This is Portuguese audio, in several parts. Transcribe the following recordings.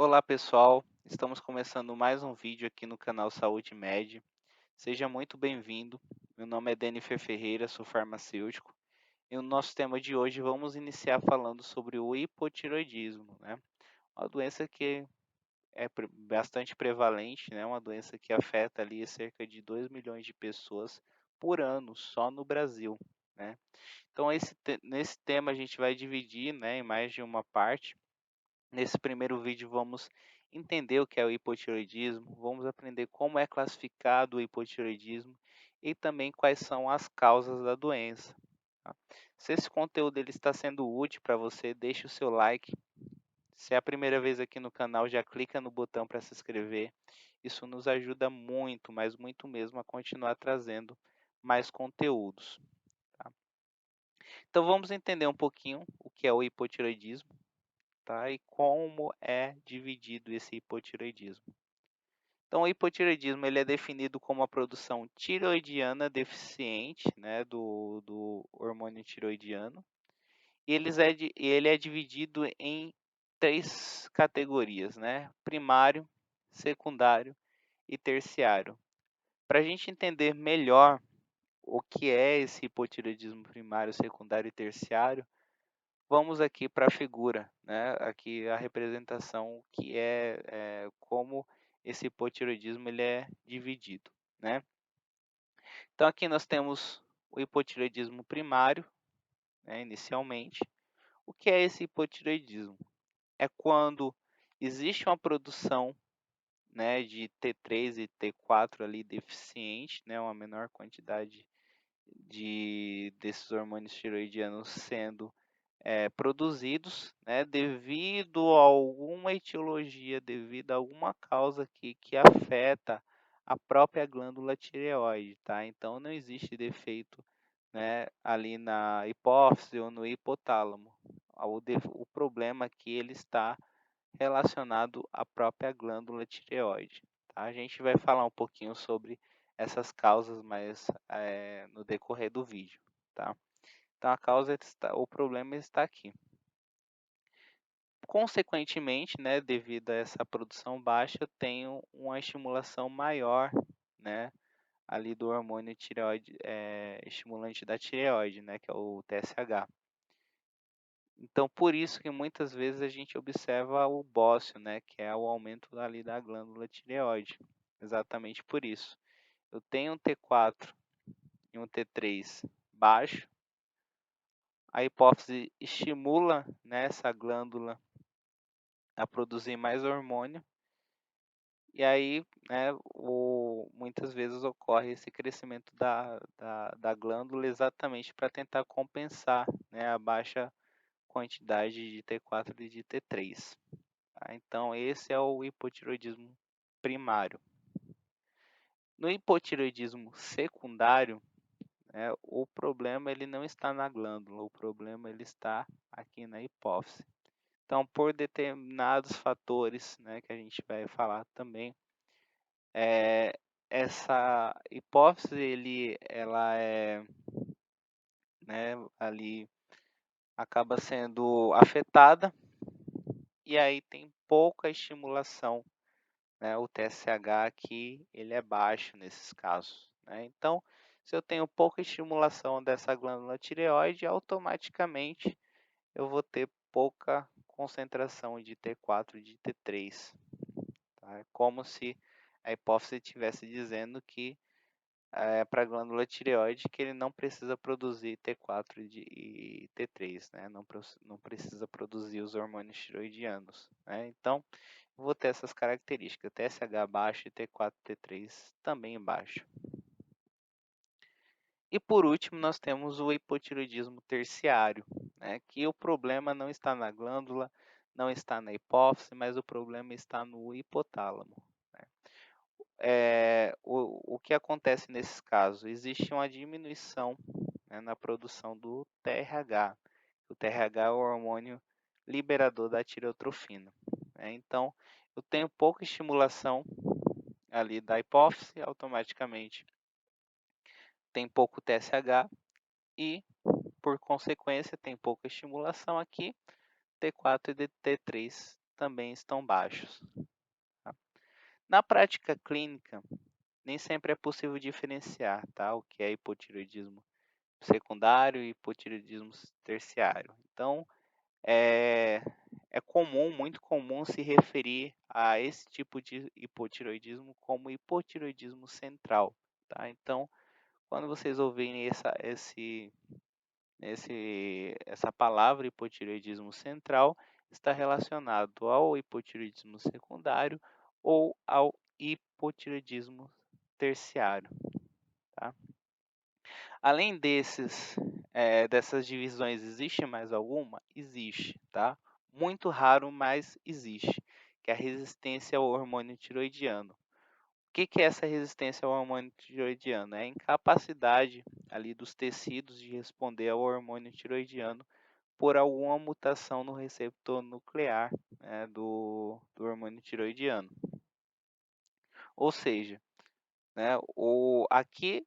Olá pessoal, estamos começando mais um vídeo aqui no canal Saúde Med. Seja muito bem-vindo. Meu nome é Denifer Ferreira, sou farmacêutico. E no nosso tema de hoje vamos iniciar falando sobre o hipotireoidismo, né? Uma doença que é bastante prevalente, né? Uma doença que afeta ali cerca de 2 milhões de pessoas por ano, só no Brasil, né? Então nesse tema a gente vai dividir, né, em mais de uma parte. Nesse primeiro vídeo vamos entender o que é o hipotireoidismo, vamos aprender como é classificado o hipotireoidismo e também quais são as causas da doença. Tá? Se esse conteúdo ele está sendo útil para você, deixe o seu like. Se é a primeira vez aqui no canal, já clica no botão para se inscrever. Isso nos ajuda muito, mas muito mesmo, a continuar trazendo mais conteúdos. Tá? Então vamos entender um pouquinho o que é o hipotireoidismo, tá? E como é dividido esse hipotireoidismo. Então, o hipotireoidismo ele é definido como a produção tireoidiana deficiente, né, do hormônio tireoidiano. E ele é dividido em três categorias, né? Primário, secundário e terciário. Para a gente entender melhor o que é esse hipotireoidismo primário, secundário e terciário, vamos aqui para a figura, né? Aqui a representação que é como esse hipotireoidismo ele é dividido, né? Então aqui nós temos o hipotireoidismo primário, né, inicialmente. O que é esse hipotireoidismo? É quando existe uma produção, né, de T3 e T4 ali deficiente, né, uma menor quantidade desses hormônios tireoidianos sendo produzidos, né, devido a alguma etiologia, devido a alguma causa que afeta a própria glândula tireoide, tá? Então não existe defeito, né, ali na hipófise ou no hipotálamo. O problema aqui ele está relacionado à própria glândula tireoide, tá? A gente vai falar um pouquinho sobre essas causas mais no decorrer do vídeo, tá? Então a causa está, o problema está aqui. Consequentemente, né, devido a essa produção baixa, eu tenho uma estimulação maior, né, ali do hormônio tireoide, estimulante da tireoide, né, que é o TSH. Então, por isso que muitas vezes a gente observa o bócio, né, que é o aumento ali da glândula tireoide. Exatamente por isso. Eu tenho um T4 e um T3 baixo, a hipófise estimula, né, essa glândula a produzir mais hormônio, e aí, né, muitas vezes ocorre esse crescimento da glândula exatamente para tentar compensar, né, a baixa quantidade de T4 e de T3. Tá? Então, esse é o hipotireoidismo primário. No hipotireoidismo secundário, né, o problema ele não está na glândula, o problema ele está aqui na hipófise. Então, por determinados fatores, né, que a gente vai falar também, essa hipófise ela né, ali acaba sendo afetada e aí tem pouca estimulação, né, o TSH aqui ele é baixo nesses casos, né? Então, se eu tenho pouca estimulação dessa glândula tireoide, automaticamente eu vou ter pouca concentração de T4 e de T3. Tá? É como se a hipófise estivesse dizendo que para a glândula tireoide que ele não precisa produzir T4 e T3, né? Não precisa produzir os hormônios tireoidianos, né? Então, vou ter essas características, TSH baixo e T4, T3 também baixo. E por último, nós temos o hipotireoidismo terciário, né? Que o problema não está na glândula, não está na hipófise, mas o problema está no hipotálamo. Né? O que acontece nesses casos? Existe uma diminuição, né, na produção do TRH. O TRH é o hormônio liberador da tireotrofina. Né? Então, eu tenho pouca estimulação ali da hipófise, automaticamente tem pouco TSH e, por consequência, tem pouca estimulação aqui, T4 e T3 também estão baixos. Tá? Na prática clínica, nem sempre é possível diferenciar, tá, o que é hipotireoidismo secundário e hipotireoidismo terciário. Então, é, é comum, muito comum se referir a esse tipo de hipotireoidismo como hipotireoidismo central, tá? Então, quando vocês ouvirem essa palavra hipotireoidismo central, está relacionado ao hipotireoidismo secundário ou ao hipotireoidismo terciário, tá? Além dessas divisões, existe mais alguma? Existe, tá? Muito raro, mas existe, que é a resistência ao hormônio tiroidiano. O que é essa resistência ao hormônio tiroidiano? É a incapacidade ali dos tecidos de responder ao hormônio tiroidiano por alguma mutação no receptor nuclear, né, do hormônio tiroidiano. Ou seja, né, aqui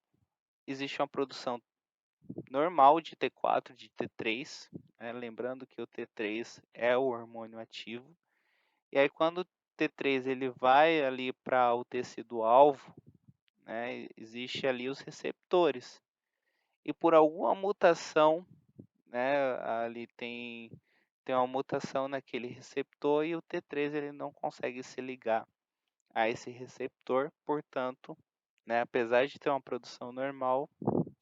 existe uma produção normal de T4, de T3, né, lembrando que o T3 é o hormônio ativo. E aí quando o T3 ele vai ali para o tecido alvo, né, existe ali os receptores. E por alguma mutação, né, ali tem uma mutação naquele receptor e o T3 ele não consegue se ligar a esse receptor, portanto, né, apesar de ter uma produção normal,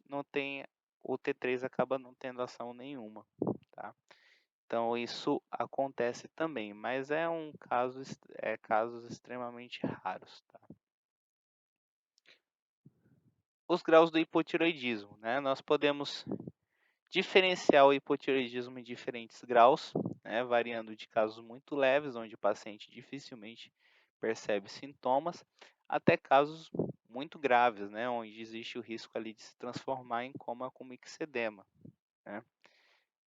não tem o T3 acaba não tendo ação nenhuma, tá? Então isso acontece também, mas casos extremamente raros, tá? Os graus do hipotiroidismo, né? Nós podemos diferenciar o hipotireoidismo em diferentes graus, né, variando de casos muito leves, onde o paciente dificilmente percebe sintomas, até casos muito graves, né, onde existe o risco ali de se transformar em coma com mixedema, né.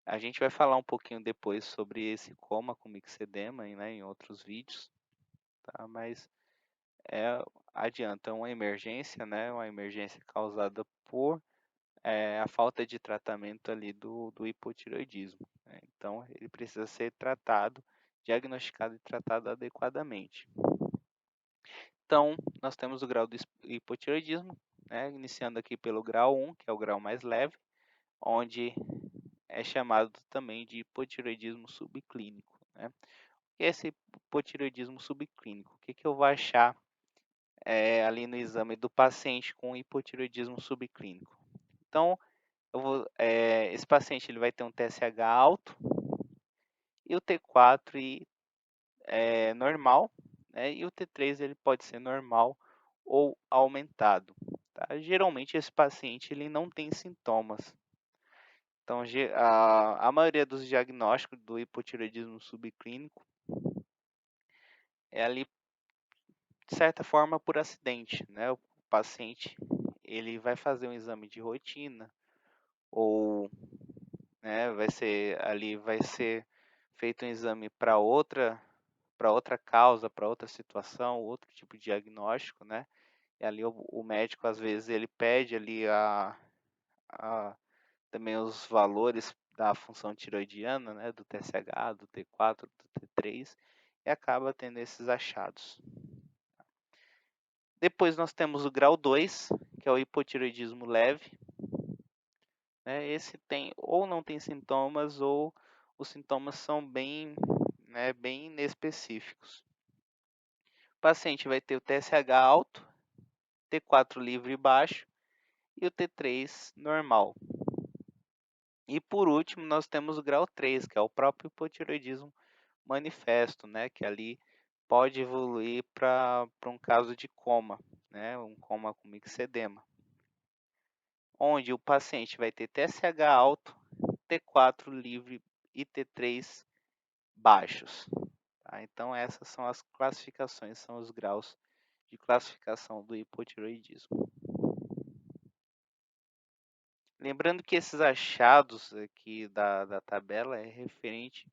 A gente vai falar um pouquinho depois sobre esse coma com mixedema, né, em outros vídeos, tá? Mas adianta, é uma emergência, né, uma emergência causada por a falta de tratamento ali do hipotireoidismo, né? Então, ele precisa ser tratado, diagnosticado e tratado adequadamente. Então, nós temos o grau do hipotireoidismo, né? Iniciando aqui pelo grau 1, que é o grau mais leve, onde é chamado também de hipotireoidismo subclínico, né? O que é esse hipotireoidismo subclínico? O que eu vou achar ali no exame do paciente com hipotireoidismo subclínico? Então, esse paciente ele vai ter um TSH alto e o T4 é normal, né? E o T3 ele pode ser normal ou aumentado. Tá? Geralmente esse paciente ele não tem sintomas. Então a maioria dos diagnósticos do hipotireoidismo subclínico é ali de certa forma por acidente, né? O paciente ele vai fazer um exame de rotina ou né, vai ser feito um exame para outra causa, para outra situação, outro tipo de diagnóstico, né? E ali o médico às vezes ele pede ali também os valores da função tiroidiana, né, do TSH, do T4, do T3 e acaba tendo esses achados. Depois nós temos o grau 2, que é o hipotireoidismo leve, né? Esse tem ou não tem sintomas ou os sintomas são bem, né, bem inespecíficos. O paciente vai ter o TSH alto, T4 livre e baixo e o T3 normal. E por último, nós temos o grau 3, que é o próprio hipotireoidismo manifesto, né, que ali pode evoluir para um caso de coma, né, um coma com mixedema, onde o paciente vai ter TSH alto, T4 livre e T3 baixos. Tá? Então essas são as classificações, são os graus de classificação do hipotireoidismo. Lembrando que esses achados aqui da tabela é referente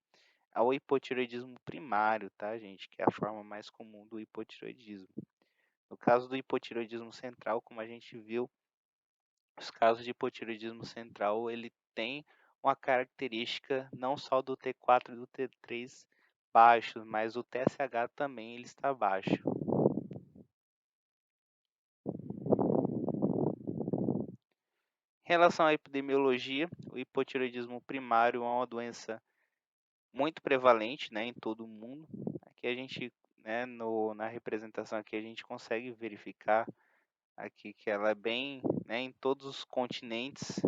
ao hipotireoidismo primário, tá, gente? Que é a forma mais comum do hipotireoidismo. No caso do hipotireoidismo central, como a gente viu, os casos de hipotireoidismo central, ele tem uma característica não só do T4 e do T3 baixos, mas o TSH também ele está baixo. Em relação à epidemiologia, o hipotireoidismo primário é uma doença muito prevalente, né, em todo o mundo. Aqui a gente, né, na representação aqui a gente consegue verificar aqui que ela é bem, né, em todos os continentes,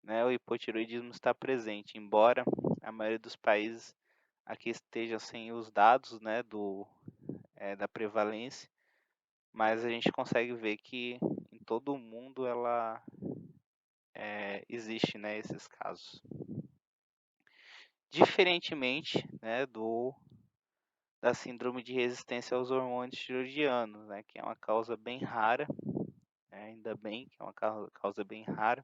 né, o hipotireoidismo está presente, embora a maioria dos países aqui esteja sem os dados, né, da prevalência, mas a gente consegue ver que em todo o mundo ela existe, né, esses casos. Diferentemente, né, da síndrome de resistência aos hormônios tiroidianos, né, que é uma causa bem rara, né, ainda bem que é uma causa bem rara.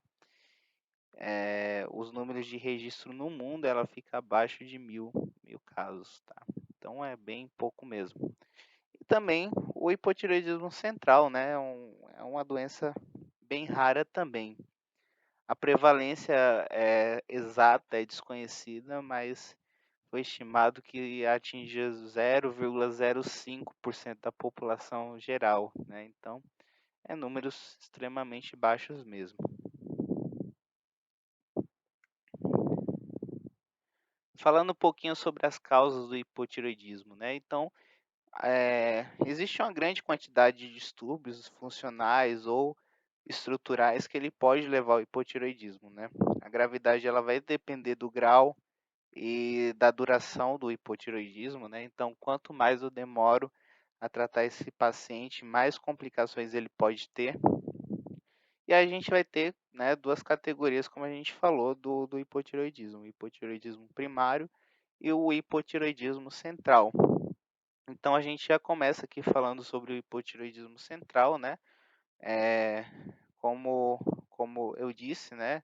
Os números de registro no mundo ela fica abaixo de mil casos, tá? Então é bem pouco mesmo. E também o hipotireoidismo central, né, é uma doença bem rara também. A prevalência exata é desconhecida, mas foi estimado que atingia 0,05% da população geral, né? Então, números extremamente baixos mesmo. Falando um pouquinho sobre as causas do hipotireoidismo, né? Então, existe uma grande quantidade de distúrbios funcionais ou estruturais que ele pode levar ao hipotireoidismo, né? A gravidade ela vai depender do grau e da duração do hipotireoidismo, né? Então, quanto mais eu demoro a tratar esse paciente, mais complicações ele pode ter. E a gente vai ter, né, duas categorias, como a gente falou, do hipotireoidismo: o hipotireoidismo primário e o hipotireoidismo central. Então, a gente já começa aqui falando sobre o hipotireoidismo central, né? É, como, como eu disse, né?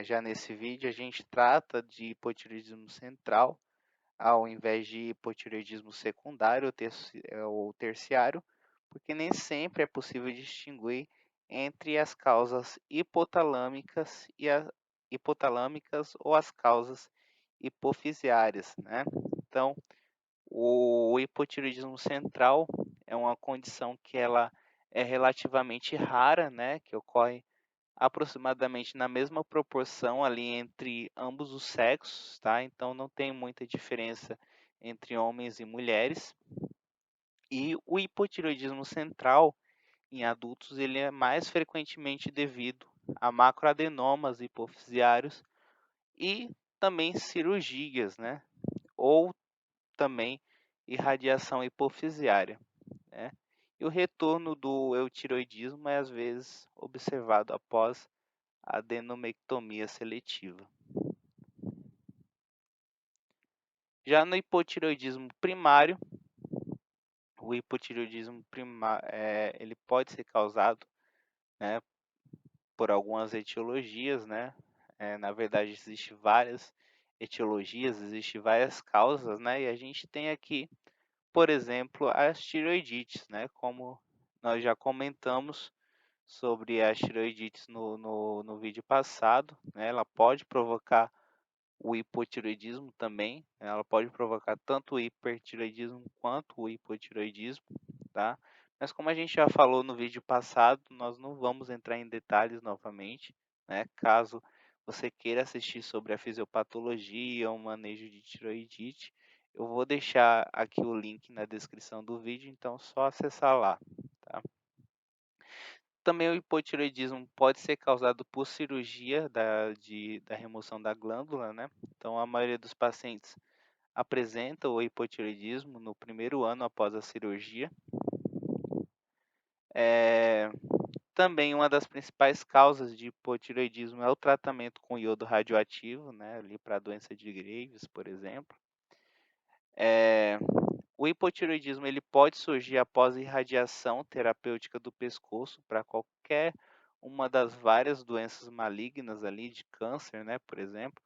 Já nesse vídeo, a gente trata de hipotireoidismo central ao invés de hipotireoidismo secundário ou terciário, porque nem sempre é possível distinguir entre as causas hipotalâmicas ou as causas hipofisiárias, né? Então, o hipotireoidismo central é uma condição que ela é relativamente rara, né? Que ocorre aproximadamente na mesma proporção ali entre ambos os sexos, tá? Então não tem muita diferença entre homens e mulheres. E o hipotireoidismo central em adultos ele é mais frequentemente devido a macroadenomas hipofisiários e também cirurgias, né? Ou também irradiação hipofisiária, né? E o retorno do eutiroidismo é às vezes observado após adenomectomia seletiva. Já no hipotireoidismo primário, o hipotireoidismo ele pode ser causado, né, por algumas etiologias, né? Na verdade, existem várias etiologias, existem várias causas, né? E a gente tem aqui, por exemplo, as tireoidites, né? Como nós já comentamos sobre as tireoidites no vídeo passado, né? Ela pode provocar o hipotireoidismo também, né, ela pode provocar tanto o hipertireoidismo quanto o hipotireoidismo, tá? Mas como a gente já falou no vídeo passado, nós não vamos entrar em detalhes novamente, né? Caso você queira assistir sobre a fisiopatologia, o manejo de tireoidite, eu vou deixar aqui o link na descrição do vídeo, então só acessar lá, tá? Também o hipotireoidismo pode ser causado por cirurgia da remoção da glândula, né? Então, a maioria dos pacientes apresenta o hipotireoidismo no primeiro ano após a cirurgia. Também uma das principais causas de hipotireoidismo é o tratamento com iodo radioativo, né? Ali para a doença de Graves, por exemplo. O hipotireoidismo ele pode surgir após irradiação terapêutica do pescoço para qualquer uma das várias doenças malignas ali de câncer, né, por exemplo.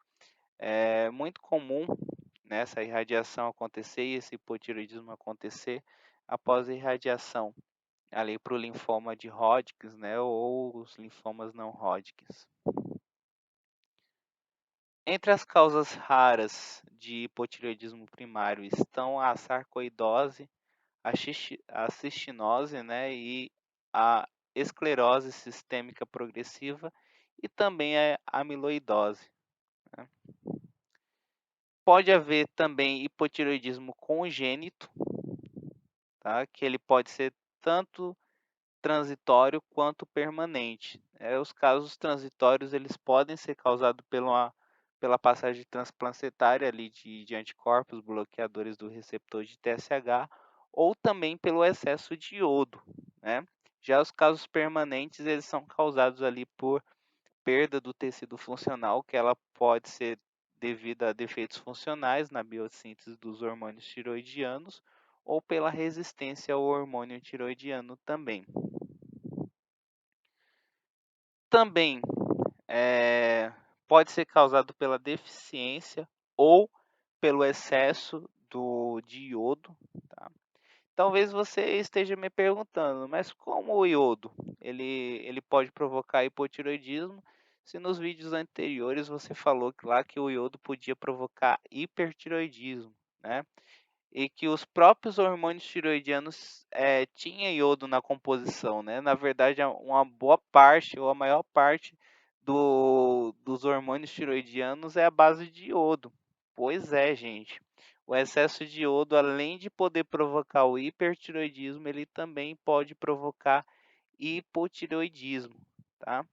É muito comum, né, essa irradiação acontecer e esse hipotireoidismo acontecer após a irradiação ali para o linfoma de Hodgkin, né, ou os linfomas não Hodgkin. Entre as causas raras de hipotireoidismo primário estão a sarcoidose, a cistinose, né, e a esclerose sistêmica progressiva e também a amiloidose, né. Pode haver também hipotireoidismo congênito, tá, que ele pode ser tanto transitório quanto permanente. Os casos transitórios eles podem ser causados pela passagem transplacentária ali de anticorpos bloqueadores do receptor de TSH ou também pelo excesso de iodo, né? Já os casos permanentes eles são causados ali por perda do tecido funcional, que ela pode ser devido a defeitos funcionais na biossíntese dos hormônios tiroidianos ou pela resistência ao hormônio tiroidiano também. Também pode ser causado pela deficiência ou pelo excesso de iodo, tá? Talvez você esteja me perguntando, mas como o iodo ele pode provocar hipotireoidismo, se nos vídeos anteriores você falou que lá que o iodo podia provocar hipertireoidismo, né? E que os próprios hormônios tiroidianos tinha iodo na composição, né? Na verdade, uma boa parte ou a maior parte dos hormônios tiroidianos é a base de iodo. Pois é, gente. O excesso de iodo, além de poder provocar o hipertiroidismo, ele também pode provocar hipotireoidismo, tá?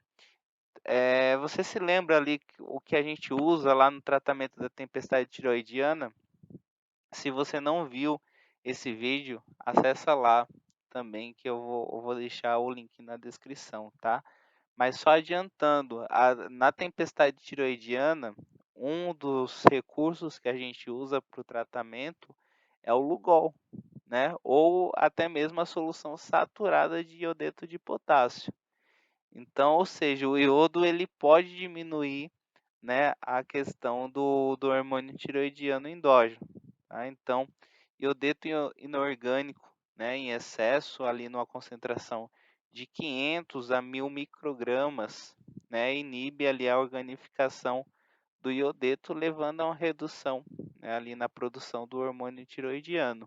Você se lembra ali o que a gente usa lá no tratamento da tempestade tiroidiana? Se você não viu esse vídeo, acessa lá também que eu vou deixar o link na descrição, tá? Mas só adiantando, na tempestade tiroidiana, um dos recursos que a gente usa para o tratamento é o Lugol, né? Ou até mesmo a solução saturada de iodeto de potássio. Então, ou seja, o iodo ele pode diminuir, né, a questão do hormônio tiroidiano endógeno, tá? Então, iodeto inorgânico, né, em excesso, ali numa concentração de 500 a 1000 microgramas, né, inibe ali a organificação do iodeto, levando a uma redução, né, ali na produção do hormônio tiroidiano.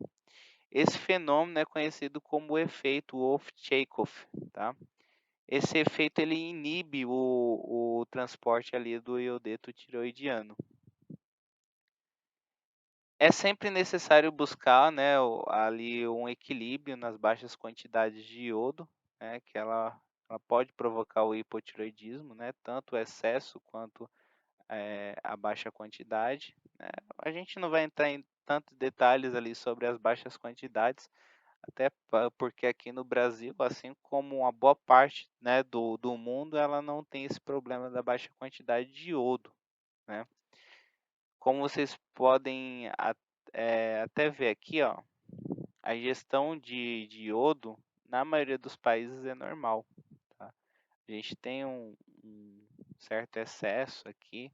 Esse fenômeno é conhecido como o efeito Wolff-Chaikoff, tá? Esse efeito ele inibe o transporte ali do iodeto tiroidiano. É sempre necessário buscar, né, ali um equilíbrio nas baixas quantidades de iodo, né, que ela pode provocar o hipotireoidismo, né, tanto o excesso quanto a baixa quantidade, né. A gente não vai entrar em tantos detalhes ali sobre as baixas quantidades, até porque aqui no Brasil, assim como uma boa parte, né, do mundo, ela não tem esse problema da baixa quantidade de iodo, né. Como vocês podem até ver aqui, ó, a ingestão de iodo na maioria dos países é normal, tá. A gente tem um certo excesso aqui,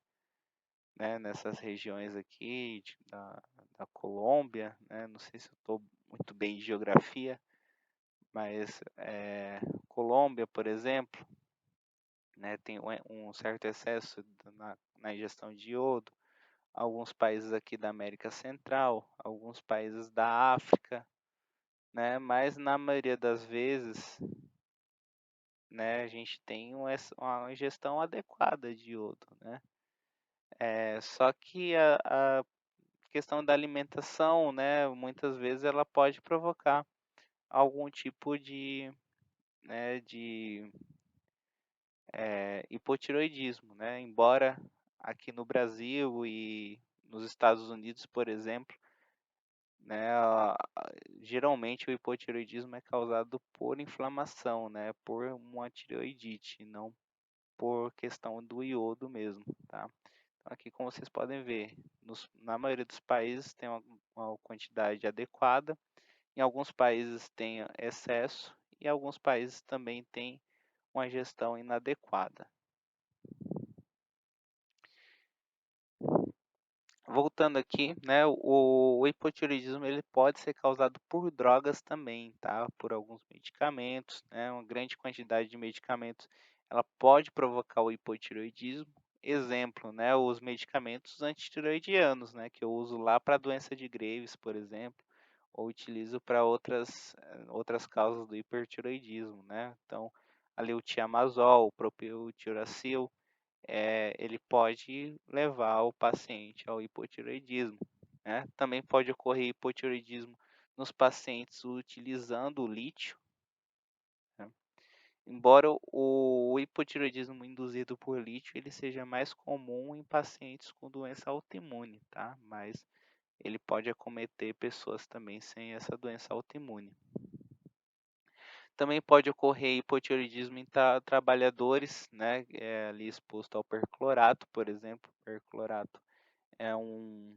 né, nessas regiões aqui da Colômbia, né, não sei se eu estou muito bem de geografia, mas Colômbia, por exemplo, né, tem um certo excesso na ingestão de iodo. Alguns países aqui da América Central, alguns países da África, né, mas na maioria das vezes, né, a gente tem uma ingestão adequada de iodo, né. Só que a questão da alimentação, né, muitas vezes ela pode provocar algum tipo de hipotireoidismo, né? Embora aqui no Brasil e nos Estados Unidos, por exemplo, né, geralmente o hipotireoidismo é causado por inflamação, né, por uma tireoidite, não por questão do iodo mesmo, tá? Então, aqui, como vocês podem ver, na maioria dos países tem uma quantidade adequada, em alguns países tem excesso e alguns países também têm uma gestão inadequada. Voltando aqui, né, o hipotireoidismo ele pode ser causado por drogas também, tá? Por alguns medicamentos, né? Uma grande quantidade de medicamentos, ela pode provocar o hipotireoidismo. exemplo, né, os medicamentos antitiroidianos, né, que eu uso lá para a doença de Graves, por exemplo, ou utilizo para outras causas do hipertiroidismo, né. Então, ali o Thiamazol, o Propiltiuracil, ele pode levar o paciente ao hipotireoidismo, né. Também pode ocorrer hipotireoidismo nos pacientes utilizando o lítio, né. Embora o hipotireoidismo induzido por lítio ele seja mais comum em pacientes com doença autoimune, tá, mas ele pode acometer pessoas também sem essa doença autoimune. Também pode ocorrer hipotireoidismo em trabalhadores, né, ali exposto ao perclorato, por exemplo. Perclorato é um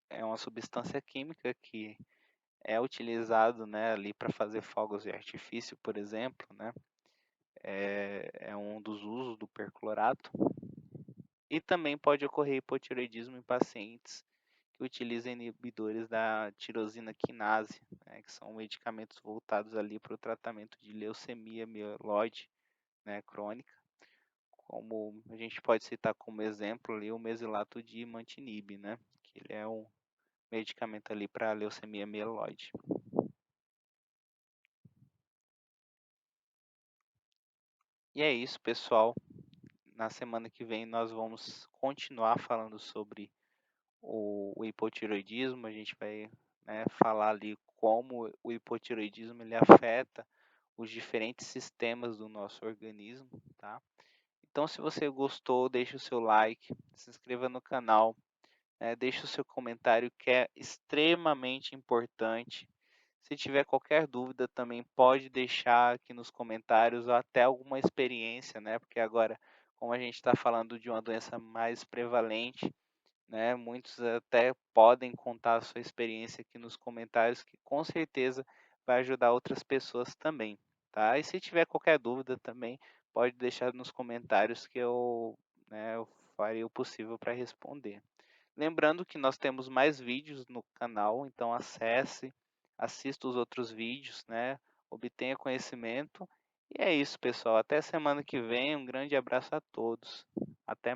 é uma substância química que é utilizado, né, ali para fazer fogos de artifício, por exemplo, né, é um dos usos do perclorato. E também pode ocorrer hipotireoidismo em pacientes que utilizam inibidores da tirosina quinase, né, que são medicamentos voltados ali para o tratamento de leucemia mieloide, né, crônica, como a gente pode citar como exemplo ali o mesilato de imatinib, né, que ele é um medicamento ali para leucemia mieloide. E é isso, pessoal. Na semana que vem nós vamos continuar falando sobre o hipotireoidismo. A gente vai, né, falar ali como o hipotireoidismo ele afeta os diferentes sistemas do nosso organismo, tá? Então, se você gostou, deixe o seu like, se inscreva no canal, né, deixe o seu comentário que é extremamente importante. Se tiver qualquer dúvida também pode deixar aqui nos comentários ou até alguma experiência, né? Porque agora, como a gente está falando de uma doença mais prevalente, né? Muitos até podem contar a sua experiência aqui nos comentários, que com certeza vai ajudar outras pessoas também, tá? E se tiver qualquer dúvida também, pode deixar nos comentários que eu farei o possível para responder. Lembrando que nós temos mais vídeos no canal, então acesse, assista os outros vídeos, né? Obtenha conhecimento. E é isso, pessoal. Até semana que vem. Um grande abraço a todos. Até